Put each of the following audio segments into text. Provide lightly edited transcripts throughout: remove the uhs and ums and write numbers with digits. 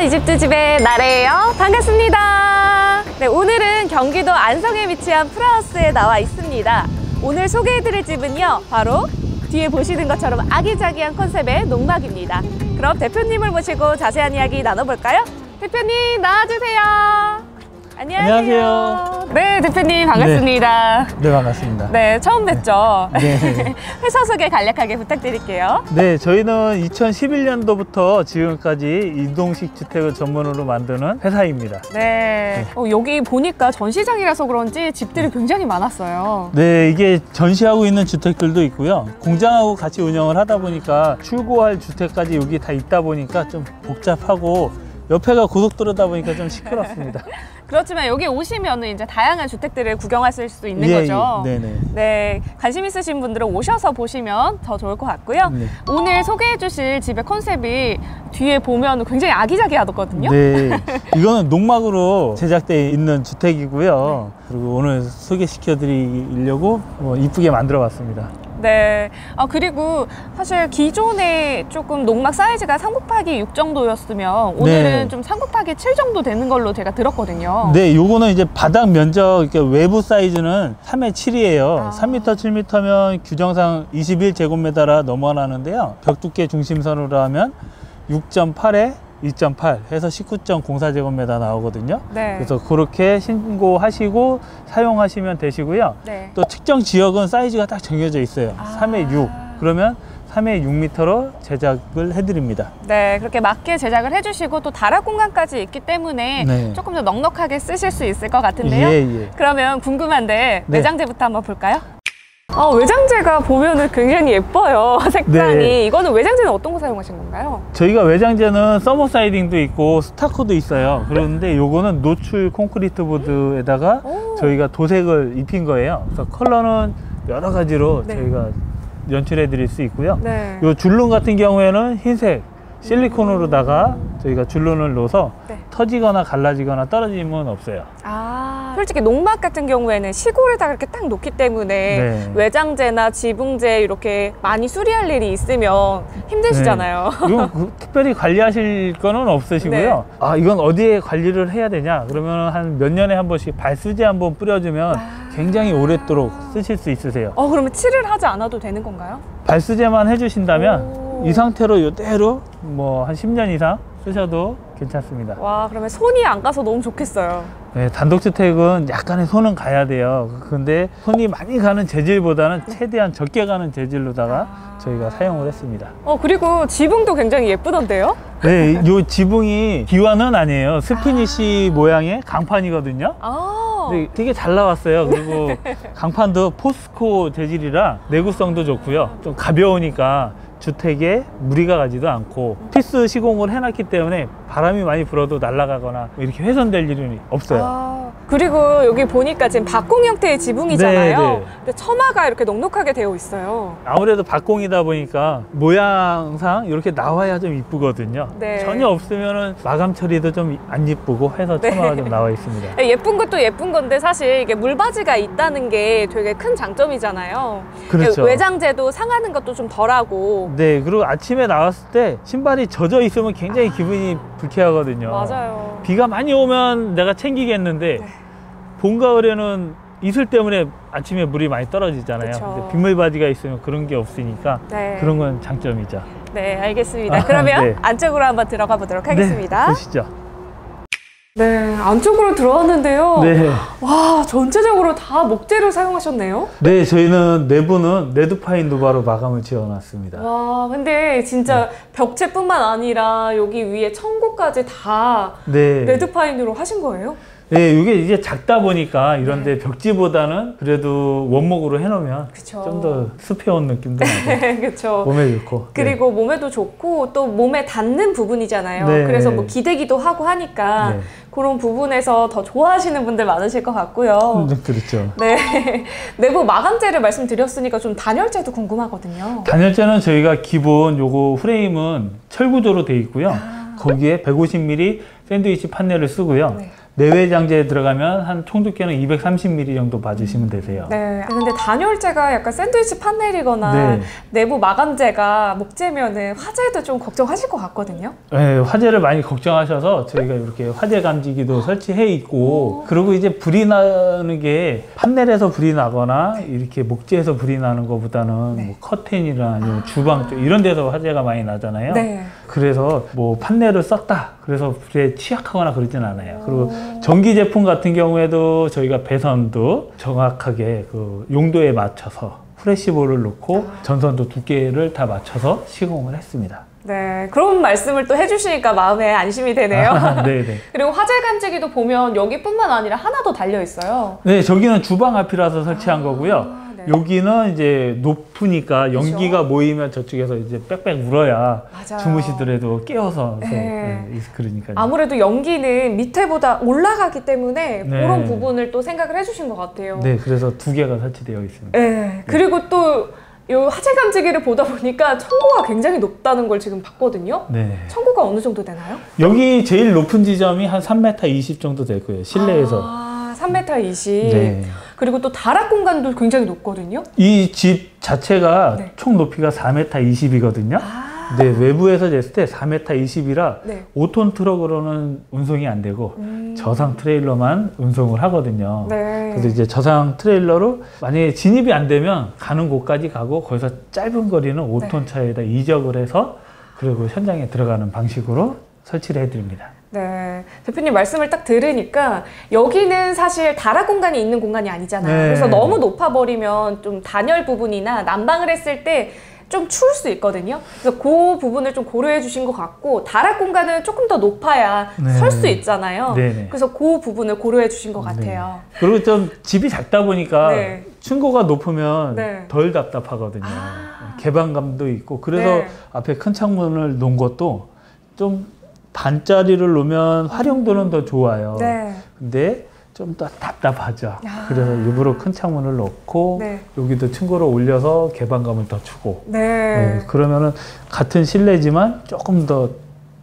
이 집 두 집의 나래예요. 반갑습니다. 네, 오늘은 경기도 안성에 위치한 풀하우스에 나와 있습니다. 오늘 소개해드릴 집은요, 바로 뒤에 보시는 것처럼 아기자기한 컨셉의 농막입니다. 그럼 대표님을 모시고 자세한 이야기 나눠볼까요? 대표님 나와주세요. 안녕하세요. 네, 대표님 반갑습니다. 네, 반갑습니다. 네, 처음 뵙죠? 네. 회사 소개 간략하게 부탁드릴게요. 네, 저희는 2011년도부터 지금까지 이동식 주택을 전문으로 만드는 회사입니다. 네. 여기 보니까 전시장이라서 그런지 집들이 굉장히 많았어요. 네, 이게 전시하고 있는 주택들도 있고요. 공장하고 같이 운영을 하다 보니까 출고할 주택까지 여기 다 있다 보니까 좀 복잡하고 옆에가 고속도로다 보니까 좀 시끄럽습니다. 그렇지만 여기 오시면 이제 다양한 주택들을 구경하실 수 있는 거죠. 네네. 네, 관심 있으신 분들은 오셔서 보시면 더 좋을 것 같고요. 네. 오늘 소개해 주실 집의 컨셉이 뒤에 보면 굉장히 아기자기하거든요. 네, 이거는 농막으로 제작되어 있는 주택이고요. 그리고 오늘 소개시켜 드리려고 이쁘게 만들어 봤습니다. 네. 그리고 사실 기존에 조금 농막 사이즈가 3곱하기 6 정도였으면 오늘은 네. 좀 3곱하기 7 정도 되는 걸로 제가 들었거든요. 네, 요거는 이제 바닥 면적, 외부 사이즈는 3의 7이에요. 3m, 7m면 규정상 21제곱미터라 넘어가는데요. 벽 두께 중심선으로 하면 6.8에 2.8 해서 19.04제곱미터 나오거든요. 네. 그래서 그렇게 신고하시고 사용하시면 되시고요. 네. 또 특정 지역은 사이즈가 딱 정해져 있어요. 3에 6. 그러면 3에 6m로 제작을 해드립니다. 네, 그렇게 맞게 제작을 해주시고 또 다락 공간까지 있기 때문에 네. 조금 더 넉넉하게 쓰실 수 있을 것 같은데요. 예. 그러면 궁금한데 네. 외장재부터 한번 볼까요? 외장재가 보면은 굉장히 예뻐요. 색상이. 네. 이거는 외장재는 어떤 거 사용하신 건가요? 저희가 외장재는 서머 사이딩도 있고 스타코도 있어요. 그런데 요거는 노출 콘크리트 보드에다가 저희가 도색을 입힌 거예요. 그래서 컬러는 여러 가지로 네. 저희가 연출해 드릴 수 있고요. 네. 요 줄눈 같은 경우에는 흰색 실리콘으로다가 저희가 줄눈을 넣어서 네. 터지거나 갈라지거나 떨어짐은 없어요. 솔직히 농막 같은 경우에는 시골에다가 이렇게 딱 놓기 때문에 네. 외장재나 지붕재 이렇게 많이 수리할 일이 있으면 힘드시잖아요. 네. 이건 특별히 관리하실 거는 없으시고요. 네. 이건 어디에 관리를 해야 되냐? 그러면 한 몇 년에 한 번씩 발수제 한번 뿌려주면 굉장히 오랫도록 쓰실 수 있으세요. 그러면 칠을 하지 않아도 되는 건가요? 발수제만 해주신다면 이 상태로 이대로 한 10년 이상 쓰셔도 괜찮습니다. 와, 그러면 손이 안 가서 너무 좋겠어요. 네, 단독주택은 약간의 손은 가야 돼요. 근데 손이 많이 가는 재질보다는 최대한 적게 가는 재질로다가 저희가 사용을 했습니다. 그리고 지붕도 굉장히 예쁘던데요? 네, 이 지붕이 기와는 아니에요. 스피니시 모양의 강판이거든요. 네, 되게 잘 나왔어요. 그리고 강판도 포스코 재질이라 내구성도 좋고요. 좀 가벼우니까 주택에 무리가 가지도 않고 피스 시공을 해놨기 때문에 바람이 많이 불어도 날아가거나 이렇게 훼손될 일은 없어요. 그리고 여기 보니까 지금 박공 형태의 지붕이잖아요. 네. 근데 처마가 이렇게 넉넉하게 되어 있어요. 아무래도 박공이다 보니까 모양상 이렇게 나와야 좀 이쁘거든요. 네. 전혀 없으면은 마감 처리도 좀 안 이쁘고 해서 처마가 좀 나와 있습니다. 예쁜 것도 예쁜 건데 사실 이게 물바지가 있다는 게 되게 큰 장점이잖아요. 그렇죠. 외장재도 상하는 것도 좀 덜하고. 네, 그리고 아침에 나왔을 때 신발이 젖어 있으면 굉장히 기분이 불쾌하거든요. 맞아요. 비가 많이 오면 내가 챙기겠는데 봄, 가을에는 이슬 때문에 아침에 물이 많이 떨어지잖아요. 근데 빗물바지가 있으면 그런 게 없으니까 그런 건 장점이죠. 네, 알겠습니다. 그러면 네. 안쪽으로 한번 들어가 보도록 하겠습니다. 네, 보시죠. 네, 안쪽으로 들어왔는데요. 네. 와, 전체적으로 다 목재를 사용하셨네요. 네, 저희는 내부는 레드파인 누바로 마감을 지어놨습니다. 와, 근데 진짜 벽체뿐만 아니라 여기 위에 천고까지 다 레드파인으로 하신 거예요? 네, 이게 이제 작다 보니까 이런데 벽지보다는 그래도 원목으로 해놓으면 좀 더 습해온 느낌도 나고 그쵸. 몸에 좋고 그리고 몸에도 좋고 또 몸에 닿는 부분이잖아요. 그래서 뭐 기대기도 하고 하니까 그런 부분에서 더 좋아하시는 분들 많으실 것 같고요. 그렇죠. 네. 내부 마감재를 말씀드렸으니까 좀 단열재도 궁금하거든요. 단열재는 저희가 기본 요거 프레임은 철 구조로 되어 있고요. 거기에 150mm 샌드위치 판넬을 쓰고요. 내외장재에 들어가면 한 총 두께는 230mm 정도 봐주시면 되세요. 네. 근데 단열재가 약간 샌드위치 판넬이거나 네. 내부 마감재가 목재면은 화재도 좀 걱정하실 것 같거든요. 네, 화재를 많이 걱정하셔서 저희가 이렇게 화재 감지기도 설치해 있고, 그리고 이제 불이 나는 게 판넬에서 불이 나거나 이렇게 목재에서 불이 나는 것보다는 뭐 커튼이나 아니면 주방 쪽 이런 데서 화재가 많이 나잖아요. 네. 그래서 뭐 판넬을 썼다 그래서 불에 취약하거나 그러진 않아요. 그리고 전기 제품 같은 경우에도 저희가 배선도 정확하게 그 용도에 맞춰서 프레시볼을 놓고 전선도 두께를 다 맞춰서 시공을 했습니다. 네, 그런 말씀을 또 해주시니까 마음에 안심이 되네요. 네네. 그리고 화재 감지기도 보면 여기뿐만 아니라 하나 더 달려 있어요. 네, 저기는 주방 앞이라서 설치한 거고요. 네. 여기는 이제 높으니까 연기가 모이면 저쪽에서 이제 빽빽 물어야 맞아요. 주무시더라도 깨워서 네. 그러니까요. 아무래도 연기는 밑에보다 올라가기 때문에 네. 그런 부분을 또 생각을 해주신 것 같아요. 네, 그래서 두 개가 설치되어 있습니다. 네. 그리고 또 이 화재 감지기를 보다 보니까 청고가 굉장히 높다는 걸 지금 봤거든요. 네. 청고가 어느 정도 되나요? 여기 제일 높은 지점이 한 3m 20 정도 될 거예요. 실내에서. 아, 3m 20. 네. 그리고 또 다락 공간도 굉장히 높거든요. 이 집 자체가 네. 총 높이가 4m 20이거든요. 아. 네, 외부에서 쟀을 때 4m 20이라 네. 5톤 트럭으로는 운송이 안 되고 저상 트레일러만 운송을 하거든요. 네. 그래서 이제 저상 트레일러로 만약에 진입이 안 되면 가는 곳까지 가고 거기서 짧은 거리는 5톤 차에다 이적을 해서 그리고 현장에 들어가는 방식으로 설치를 해드립니다. 네, 대표님 말씀을 딱 들으니까 여기는 사실 다락 공간이 있는 공간이 아니잖아요. 네. 그래서 너무 높아버리면 좀 단열 부분이나 난방을 했을 때 좀 추울 수 있거든요. 그래서 그 부분을 좀 고려해 주신 것 같고, 다락 공간은 조금 더 높아야 네. 설 수 있잖아요. 네네. 그래서 그 부분을 고려해 주신 것 네. 같아요. 그리고 좀 집이 작다 보니까 네. 층고가 높으면 네. 덜 답답하거든요. 개방감도 있고 그래서 네. 앞에 큰 창문을 놓은 것도 좀 반짜리를 놓으면 활용도는 더 좋아요. 네. 근데 좀 더 답답하죠. 야. 그래서 일부러 큰 창문을 넣고 네. 여기도 층고를 올려서 개방감을 더 주고 네. 그러면은 같은 실내지만 조금 더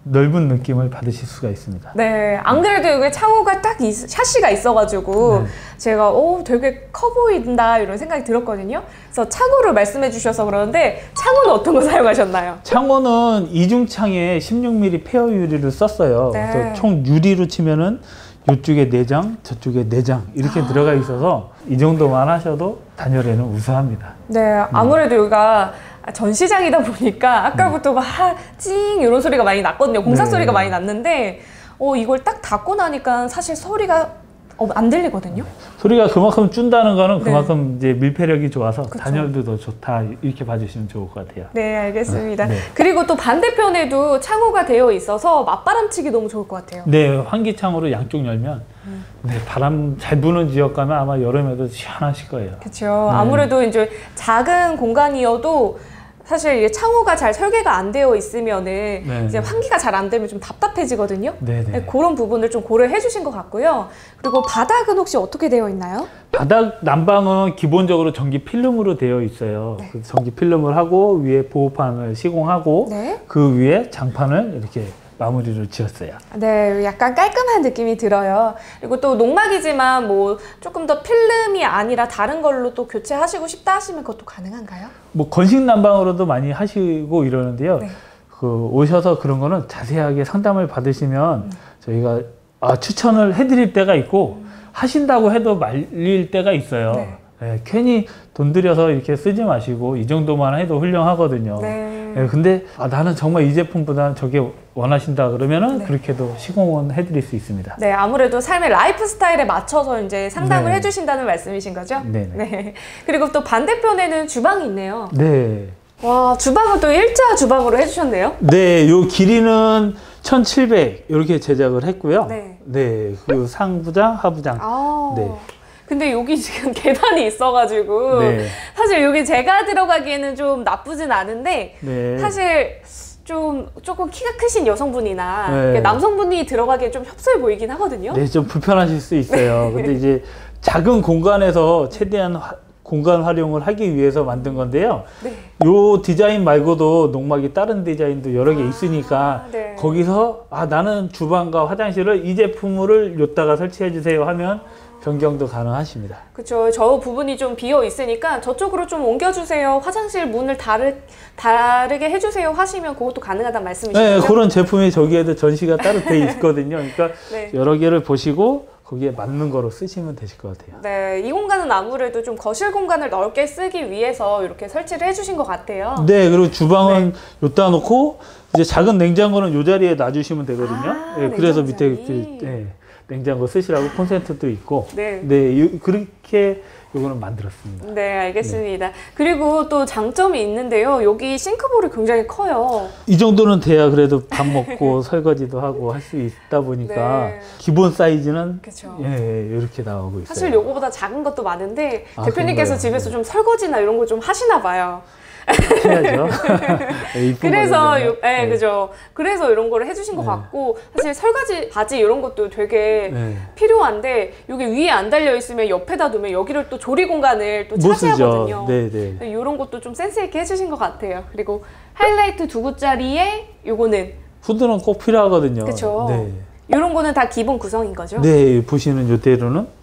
넓은 느낌을 받으실 수가 있습니다. 네, 안 그래도 여기 창호가 딱 샤시가 있어가지고 네. 제가 되게 커 보인다 이런 생각이 들었거든요. 그래서 창호를 말씀해 주셔서 그러는데 창호는 어떤 거 사용하셨나요? 창호는 이중창에 16mm 페어 유리를 썼어요. 네. 그래서 총 유리로 치면은 이쪽에 4장, 저쪽에 4장 이렇게 들어가 있어서 이 정도만 하셔도 단열에는 우수합니다. 네, 아무래도 여기가 전시장이다 보니까 아까부터 막 찡 이런 소리가 많이 났거든요. 공사 네. 소리가 많이 났는데 이걸 딱 닫고 나니까 사실 소리가 안 들리거든요. 소리가 그만큼 준다는 거는 네. 그만큼 이제 밀폐력이 좋아서 그쵸. 단열도 더 좋다 이렇게 봐주시면 좋을 것 같아요. 네, 알겠습니다. 네. 그리고 또 반대편에도 창호가 되어 있어서 맞바람치기 너무 좋을 것 같아요. 네, 환기창으로 양쪽 열면 네, 바람 잘 부는 지역 가면 아마 여름에도 시원하실 거예요. 그렇죠. 네. 아무래도 이제 작은 공간이어도 사실 이게 창호가 잘 설계가 안 되어 있으면은 네. 이제 환기가 잘 안 되면 좀 답답해지거든요. 네네. 네, 그런 부분을 좀 고려해 주신 것 같고요. 그리고 바닥은 혹시 어떻게 되어 있나요? 바닥 난방은 기본적으로 전기 필름으로 되어 있어요. 네. 그 전기 필름을 하고 위에 보호판을 시공하고 네. 그 위에 장판을 이렇게 마무리를 지었어요. 네, 약간 깔끔한 느낌이 들어요. 그리고 또 농막이지만 뭐 조금 더 필름이 아니라 다른 걸로 또 교체하시고 싶다 하시면 그것도 가능한가요? 뭐 건식 난방으로도 많이 하시고 이러는데요. 네. 그 오셔서 그런 거는 자세하게 상담을 받으시면 저희가 추천을 해드릴 때가 있고 하신다고 해도 말릴 때가 있어요. 네. 네, 괜히 돈 들여서 이렇게 쓰지 마시고 이 정도만 해도 훌륭하거든요. 네. 네, 근데 나는 정말 이 제품보다는 저게 원하신다 그러면은 네. 그렇게도 시공은 해드릴 수 있습니다. 네, 아무래도 삶의 라이프 스타일에 맞춰서 이제 상담을 네. 해주신다는 말씀이신 거죠? 네네. 네. 그리고 또 반대편에는 주방이 있네요. 네. 와, 주방은 또 일자 주방으로 해주셨네요. 네, 요 길이는 1700 이렇게 제작을 했고요. 네. 네, 그 상부장, 하부장. 아. 네. 근데 여기 지금 계단이 있어가지고 네. 사실 여기 제가 들어가기에는 좀 나쁘진 않은데 네. 사실 조금 키가 크신 여성분이나 네. 남성분이 들어가기에 좀 협소해 보이긴 하거든요. 네, 좀 불편하실 수 있어요. 근데 이제 작은 공간에서 최대한 공간 활용을 하기 위해서 만든 건데요. 네. 요 디자인 말고도 농막이 다른 디자인도 여러 개 있으니까 네. 거기서 나는 주방과 화장실을 이 제품을 요다가 설치해 주세요 하면 변경도 가능하십니다. 그렇죠. 저 부분이 좀 비어 있으니까 저쪽으로 좀 옮겨주세요. 화장실 문을 다르게 해주세요 하시면 그것도 가능하다는 말씀이시죠? 네, 그런 제품이 저기에도 전시가 따로 돼 있거든요. 그러니까 네. 여러 개를 보시고 거기에 맞는 거로 쓰시면 되실 것 같아요. 네, 이 공간은 아무래도 좀 거실 공간을 넓게 쓰기 위해서 이렇게 설치를 해주신 것 같아요. 네, 그리고 주방은 요다 놓고 이제 작은 냉장고는 요 자리에 놔주시면 되거든요. 네, 그래서 밑에 이렇게 냉장고 쓰시라고 콘센트도 있고, 네, 그렇게 요거는 만들었습니다. 네, 알겠습니다. 네. 그리고 또 장점이 있는데요. 여기 싱크볼이 굉장히 커요. 이 정도는 돼야 그래도 밥 먹고 설거지도 하고 할 수 있다 보니까 네. 기본 사이즈는 그쵸. 이렇게 나오고 있어요. 사실 요거보다 작은 것도 많은데 대표님께서 그런가요? 집에서 좀 설거지나 이런 거 좀 하시나 봐요. 해야죠. 그래서 그죠. 그래서 이런 거를 해주신 것 같고, 사실 설거지 바지 이런 것도 되게 필요한데 여기 위에 안 달려 있으면 옆에다 두면 여기를 또 조리 공간을 또 차지하거든요. 네네. 이런 것도 좀 센스 있게 해주신 것 같아요. 그리고 하이라이트 2구짜리에 요거는 후드는 꼭 필요하거든요. 그렇죠. 네. 이런 거는 다 기본 구성인 거죠? 네, 보시는 요대로는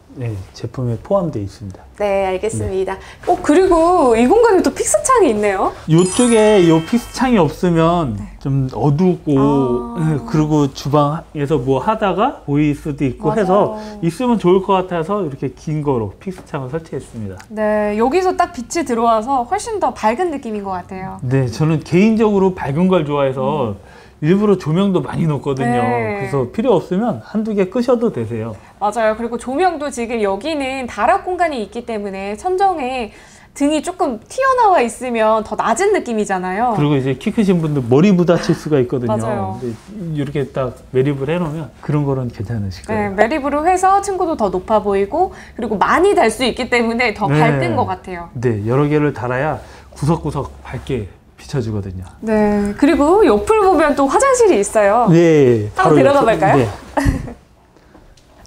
제품에 포함되어 있습니다. 네, 알겠습니다. 그리고 이 공간에 또 픽스창이 있네요. 이쪽에 요 픽스창이 없으면 좀 어둡고 그리고 주방에서 뭐 하다가 보일 수도 있고 맞아요. 해서 있으면 좋을 것 같아서 이렇게 긴 거로 픽스창을 설치했습니다. 네, 여기서 딱 빛이 들어와서 훨씬 더 밝은 느낌인 것 같아요. 네, 저는 개인적으로 밝은 걸 좋아해서 일부러 조명도 많이 놓거든요. 네. 그래서 필요 없으면 한두 개 끄셔도 되세요. 맞아요. 그리고 조명도 지금 여기는 다락 공간이 있기 때문에 천정에 등이 조금 튀어나와 있으면 더 낮은 느낌이잖아요. 그리고 이제 키 크신 분들 머리 부딪힐 수가 있거든요. 맞아요. 근데 이렇게 딱 매립을 해놓으면 그런 거는 괜찮으실 거예요. 네, 매립으로 해서 층고도 더 높아 보이고 그리고 많이 달 수 있기 때문에 더 밝은 것 같아요. 네, 여러 개를 달아야 구석구석 밝게 비춰주거든요. 네, 그리고 옆을 보면 또 화장실이 있어요. 네, 한번 들어가 볼까요? 네.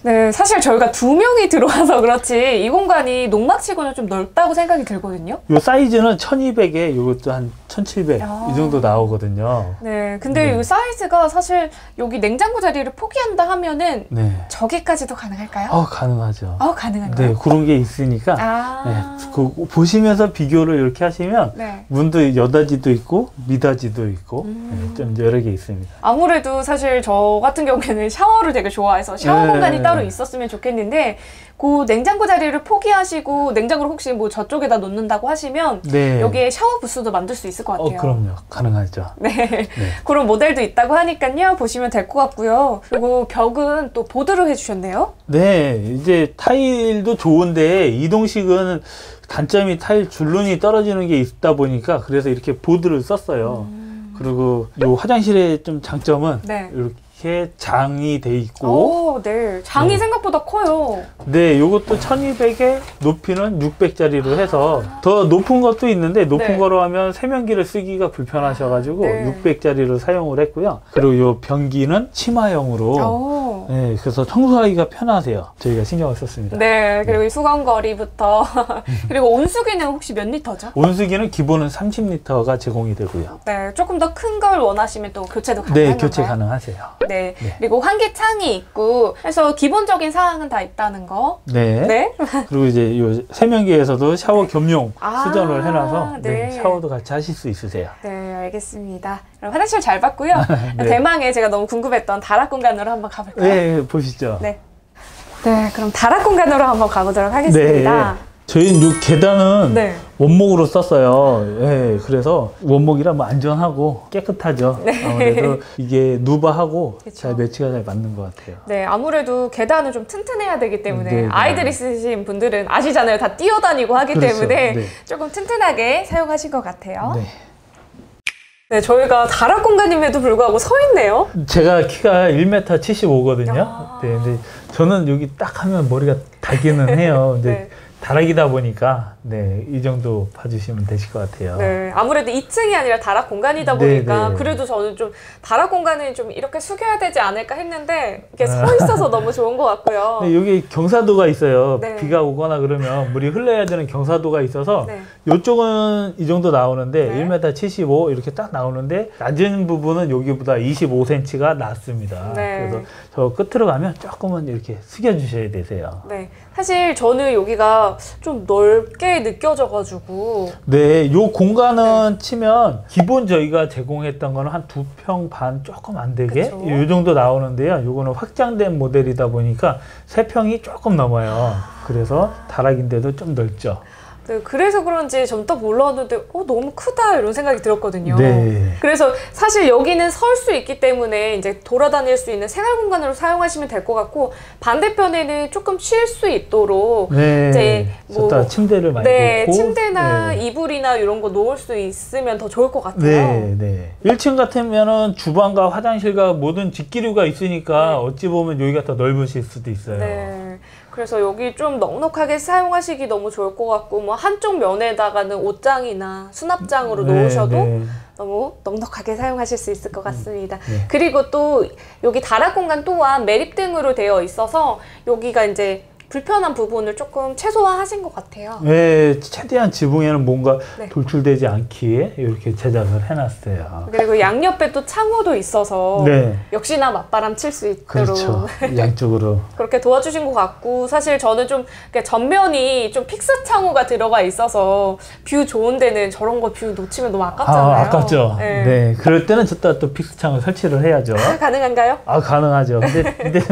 네, 사실 저희가 2명이 들어와서 그렇지 이 공간이 농막치고는 좀 넓다고 생각이 들거든요. 요 사이즈는 1200에 이것도 한 1700 이 정도 나오거든요. 네, 근데 이 사이즈가 사실 여기 냉장고 자리를 포기한다 하면은 저기까지도 가능할까요? 가능하죠. 가능한가요? 네, 그런 게 있으니까 보시면서 비교를 이렇게 하시면 문도 여다지도 있고 미다지도 있고 좀 여러 개 있습니다. 아무래도 사실 저 같은 경우에는 샤워를 되게 좋아해서 샤워 공간이 따로 있었으면 좋겠는데 그 냉장고 자리를 포기하시고 냉장고를 혹시 뭐 저쪽에다 놓는다고 하시면 여기에 샤워 부스도 만들 수 있을 것 같아요. 그럼요. 가능하죠. 네. 그런 모델도 있다고 하니까요. 보시면 될 것 같고요. 그리고 벽은 또 보드로 해주셨네요. 네. 이제 타일도 좋은데 이동식은 단점이 타일 줄눈이 떨어지는 게 있다 보니까 그래서 이렇게 보드를 썼어요. 그리고 요 화장실의 좀 장점은 이렇게 장이 돼 있고 장이 생각보다 커요. 네, 요것도 1200에 높이는 600짜리로 해서 더 높은 것도 있는데 높은 거로 하면 세면기를 쓰기가 불편하셔가지고 600짜리로 사용을 했고요. 그리고 요 변기는 치마형으로 그래서 청소하기가 편하세요. 저희가 신경을 썼습니다. 네, 그리고 이 수건거리부터 그리고 온수기는 혹시 몇 리터죠? 온수기는 기본은 30리터가 제공이 되고요. 네, 조금 더 큰 걸 원하시면 또 교체도 가능한가요? 네, 교체 가능하세요. 네. 그리고 환기창이 있고 해서 기본적인 사항은 다 있다는 거. 그리고 이제 요 세면기에서도 샤워 겸용 수전을 해놔서 샤워도 같이 하실 수 있으세요. 네, 알겠습니다. 그럼 화장실 잘 봤고요. 대망의 제가 너무 궁금했던 다락 공간으로 한번 가볼까요? 네, 보시죠. 네, 그럼 다락 공간으로 한번 가보도록 하겠습니다. 저희는 요 계단은 원목으로 썼어요. 그래서 원목이라 뭐 안전하고 깨끗하죠. 아무래도 이게 누바하고 잘 매치가 잘 맞는 것 같아요. 네, 아무래도 계단은 좀 튼튼해야 되기 때문에 아이들 있으신 분들은 아시잖아요. 다 뛰어다니고 하기 때문에 조금 튼튼하게 사용하신 것 같아요. 네, 저희가 다락 공간임에도 불구하고 서 있네요. 제가 키가 1m 75거든요. 근데 저는 여기 딱 하면 머리가 닿기는 해요. 근데 다락이다 보니까 네, 이 정도 봐주시면 되실 것 같아요. 네, 아무래도 2층이 아니라 다락 공간이다 네, 보니까 네. 그래도 저는 좀 다락 공간을 좀 이렇게 숙여야 되지 않을까 했는데 이게 서 있어서 너무 좋은 것 같고요. 네, 여기 경사도가 있어요. 네. 비가 오거나 그러면 물이 흘러야 되는 경사도가 있어서 네. 이쪽은 이 정도 나오는데 네. 1m 75 이렇게 딱 나오는데 낮은 부분은 여기보다 25cm가 낮습니다. 네. 그래서 저 끝으로 가면 조금은 이렇게 숙여 주셔야 되세요. 네, 사실 저는 여기가 좀 넓게 느껴져가지고 네, 요 공간은 치면 기본 저희가 제공했던 거는 한 2평 반 조금 안 되게 그쵸. 요 정도 나오는데요. 요거는 확장된 모델이다 보니까 3평이 조금 넘어요. 그래서 다락인데도 좀 넓죠. 네, 그래서 그런지 좀 딱 올라왔는데 너무 크다 이런 생각이 들었거든요. 네. 그래서 사실 여기는 설 수 있기 때문에 이제 돌아다닐 수 있는 생활 공간으로 사용하시면 될 것 같고 반대편에는 조금 쉴 수 있도록 네. 이제 좋다. 침대를 많이 네, 놓고 침대나 네. 이불이나 이런 거 놓을 수 있으면 더 좋을 것 같아요. 네, 네. 1층 같으면은 주방과 화장실과 모든 직기류가 있으니까 어찌 보면 여기가 더 넓으실 수도 있어요. 네. 그래서 여기 좀 넉넉하게 사용하시기 너무 좋을 것 같고 뭐 한쪽 면에다가는 옷장이나 수납장으로 네, 놓으셔도 네. 너무 넉넉하게 사용하실 수 있을 것 같습니다. 네. 그리고 또 여기 다락 공간 또한 매립등으로 되어 있어서 여기가 이제 불편한 부분을 조금 최소화하신 것 같아요. 네, 최대한 지붕에는 뭔가 네. 돌출되지 않기에 이렇게 제작을 해놨어요. 그리고 양옆에 또 창호도 있어서 네. 역시나 맞바람 칠 수 있도록 그렇죠. 양쪽으로. 그렇게 도와주신 것 같고 사실 저는 좀 전면이 좀 픽스 창호가 들어가 있어서 뷰 좋은 데는 저런 거 뷰 놓치면 너무 아깝잖아요. 아깝죠. 네. 네. 그럴 때는 저따 또 픽스창을 설치를 해야죠. 가능한가요? 가능하죠. 근데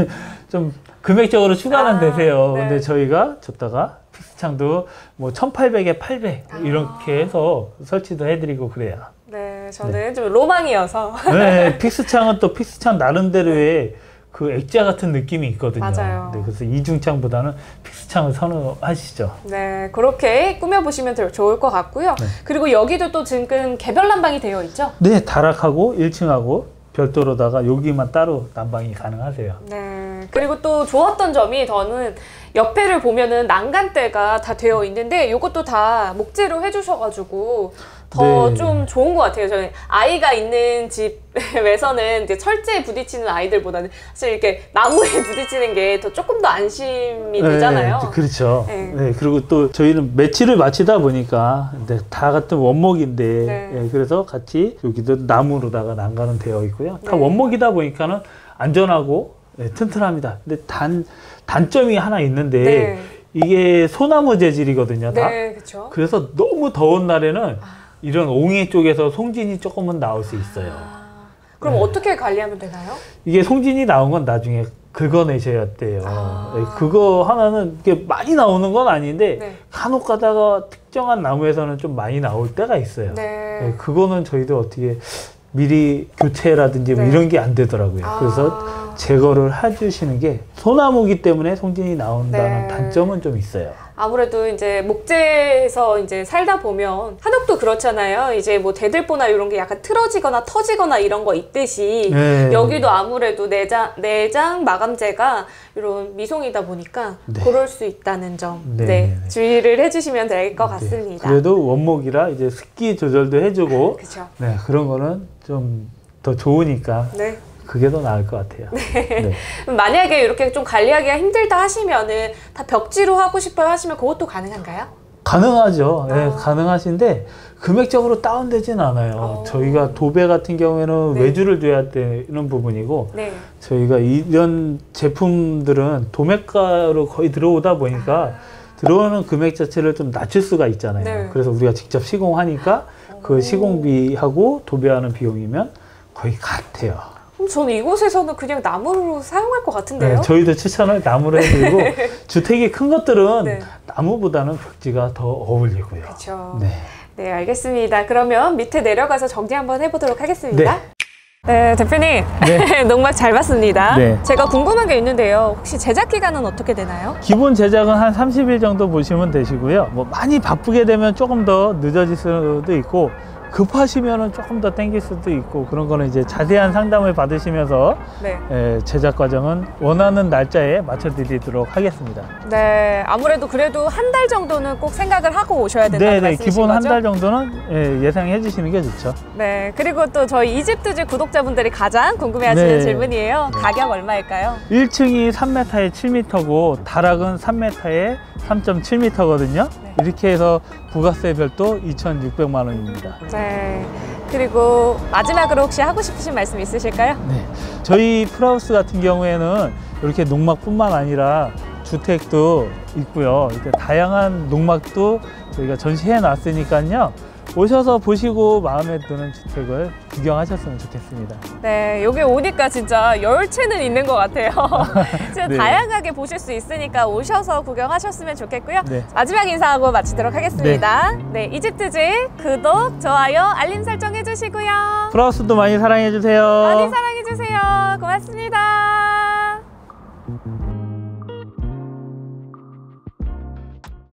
좀 금액적으로 추가는 되세요. 네. 근데 저희가 줬다가 픽스창도 뭐 1800에 800 이렇게 해서 설치도 해드리고 그래요. 네, 저는 좀 로망이어서. 네, 픽스창은 또 픽스창 나름대로의 그 액자 같은 느낌이 있거든요. 맞아요. 네, 그래서 이중창보다는 픽스창을 선호하시죠. 네, 그렇게 꾸며보시면 좋을 것 같고요. 네. 그리고 여기도 또 지금 개별 난방이 되어 있죠? 네, 다락하고 1층하고 별도로다가 여기만 따로 난방이 가능하세요. 네, 그리고 또 좋았던 점이 저는 옆에를 보면은 난간대가 다 되어 있는데 이것도 다 목재로 해주셔가지고 더 네. 좀 좋은 것 같아요. 저는 아이가 있는 집에서는 이제 철제에 부딪히는 아이들보다는 사실 이렇게 나무에 부딪히는 게 더 조금 더 안심이 되잖아요. 네, 그렇죠. 네. 네, 그리고 또 저희는 매치를 마치다 보니까 다 같은 원목인데 네. 네, 그래서 같이 여기도 나무로다가 난간은 되어 있고요. 다 네. 원목이다 보니까는 안전하고 튼튼합니다. 근데 단점이 하나 있는데 네. 이게 소나무 재질이거든요. 다. 네, 그렇죠. 그래서 너무 더운 날에는 이런 옹이 쪽에서 송진이 조금은 나올 수 있어요. 그럼 네. 어떻게 관리하면 되나요? 이게 송진이 나온 건 나중에 긁어내셔야 돼요. 아. 네, 그거 하나는 이렇게 많이 나오는 건 아닌데 네. 간혹 가다가 특정한 나무에서는 좀 많이 나올 때가 있어요. 네. 네, 그거는 저희도 어떻게 미리 교체라든지 뭐 네. 이런 게 안 되더라고요. 그래서 제거를 해주시는 게 소나무기 때문에 송진이 나온다는 네. 단점은 좀 있어요. 아무래도 이제 목재에서 이제 살다 보면 한옥도 그렇잖아요. 이제 뭐 대들보나 이런 게 약간 틀어지거나 터지거나 이런 거 있듯이 네. 여기도 아무래도 내장 마감재가 이런 미송이다 보니까 네. 그럴 수 있다는 점 네. 네, 주의를 해주시면 될 것 같습니다. 그래도 원목이라 이제 습기 조절도 해주고 그렇죠. 네, 그런 거는 좀 더 좋으니까 네. 그게 더 나을 것 같아요. 네. 만약에 이렇게 좀 관리하기가 힘들다 하시면은 다 벽지로 하고 싶어요 하시면 그것도 가능한가요? 가능하죠. 네, 가능하신데 금액적으로 다운되진 않아요. 저희가 도배 같은 경우에는 네. 외주를 줘야 되는 부분이고 네. 저희가 이런 제품들은 도매가로 거의 들어오다 보니까 들어오는 금액 자체를 좀 낮출 수가 있잖아요. 네. 그래서 우리가 직접 시공하니까 그 시공비하고 도배하는 비용이면 거의 같아요. 그럼 저는 이곳에서는 그냥 나무로 사용할 것 같은데요? 네, 저희도 추천을 나무로 해드리고 주택이 큰 것들은 네. 나무보다는 벽지가 더 어울리고요. 그렇죠. 네. 네, 알겠습니다. 그러면 밑에 내려가서 정리 한번 해보도록 하겠습니다. 네, 대표님. 네. 농막 잘 봤습니다. 네. 제가 궁금한 게 있는데요. 혹시 제작 기간은 어떻게 되나요? 기본 제작은 한 30일 정도 보시면 되시고요. 뭐 많이 바쁘게 되면 조금 더 늦어질 수도 있고 급하시면은 조금 더 땡길 수도 있고 그런 거는 이제 자세한 상담을 받으시면서 네. 제작 과정은 원하는 날짜에 맞춰드리도록 하겠습니다. 네, 아무래도 그래도 한 달 정도는 꼭 생각을 하고 오셔야 된다는 네네, 말씀이신 기본 한 거죠? 달 정도는 예상해 주시는 게 좋죠. 네, 그리고 또 저희 이집트즈 구독자분들이 가장 궁금해하시는 네. 질문이에요. 네. 가격 얼마일까요? 1층이 3m에 7m고 다락은 3m에 3.7m거든요. 네. 이렇게 해서 부가세 별도 2,600만 원입니다. 네, 그리고 마지막으로 혹시 하고 싶으신 말씀 있으실까요? 네, 저희 풀하우스 같은 경우에는 이렇게 농막뿐만 아니라 주택도 있고요. 이렇게 다양한 농막도 저희가 전시해 놨으니까요. 오셔서 보시고 마음에 드는 주택을 구경하셨으면 좋겠습니다. 네, 여기 오니까 진짜 열채는 있는 것 같아요. 진짜 네. 다양하게 보실 수 있으니까 오셔서 구경하셨으면 좋겠고요. 네. 마지막 인사하고 마치도록 하겠습니다. 네, 이집트즈 구독, 좋아요, 알림 설정 해주시고요. 풀하우스도 많이 사랑해 주세요. 많이 사랑해주세요. 고맙습니다.